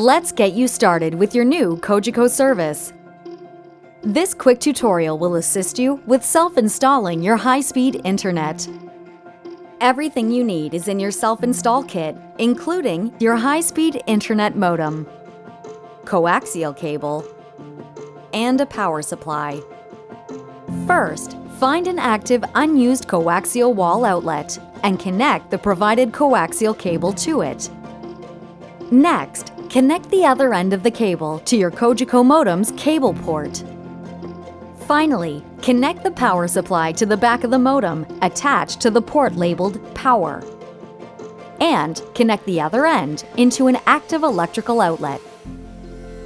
Let's get you started with your new Cogeco service. This quick tutorial will assist you with self-installing your high-speed internet. Everything you need is in your self-install kit, including your high-speed internet modem, coaxial cable, and a power supply. First, find an active unused coaxial wall outlet and connect the provided coaxial cable to it. Next, connect the other end of the cable to your Cogeco modem's cable port. Finally, connect the power supply to the back of the modem attached to the port labeled Power. And connect the other end into an active electrical outlet.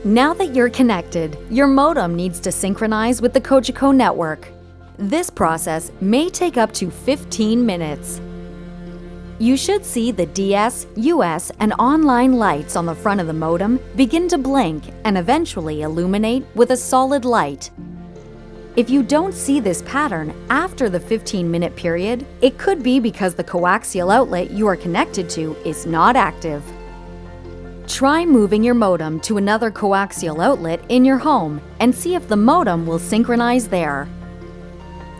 Now that you're connected, your modem needs to synchronize with the Cogeco network. This process may take up to 15 minutes. You should see the DS, US, and online lights on the front of the modem begin to blink and eventually illuminate with a solid light. If you don't see this pattern after the 15-minute period, it could be because the coaxial outlet you are connected to is not active. Try moving your modem to another coaxial outlet in your home and see if the modem will synchronize there.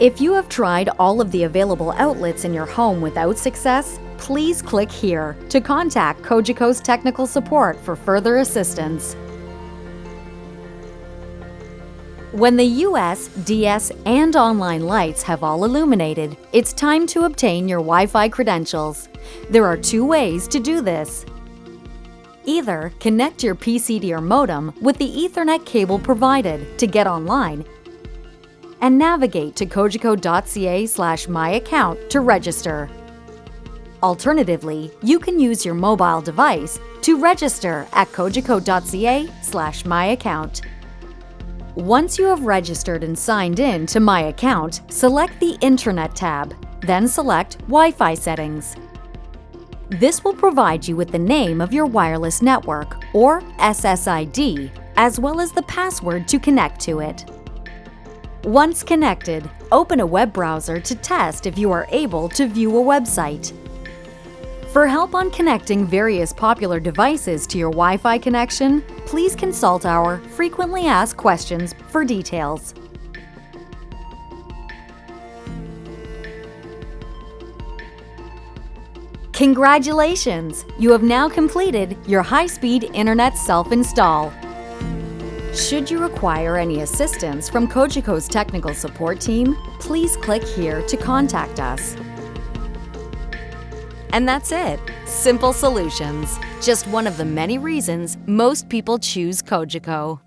If you have tried all of the available outlets in your home without success, please click here to contact Cogeco's technical support for further assistance. When the US, DS, and online lights have all illuminated, it's time to obtain your Wi-Fi credentials. There are two ways to do this. Either connect your PC to your modem with the Ethernet cable provided to get online and navigate to cogeco.ca/myaccount to register. Alternatively, you can use your mobile device to register at cogeco.ca/myaccount. Once you have registered and signed in to My Account, select the Internet tab, then select Wi-Fi settings. This will provide you with the name of your wireless network, or SSID, as well as the password to connect to it. Once connected, open a web browser to test if you are able to view a website. For help on connecting various popular devices to your Wi-Fi connection, please consult our Frequently Asked Questions for details. Congratulations! You have now completed your high-speed internet self-install. Should you require any assistance from Cogeco's technical support team, please click here to contact us. And that's it. Simple solutions. Just one of the many reasons most people choose Cogeco.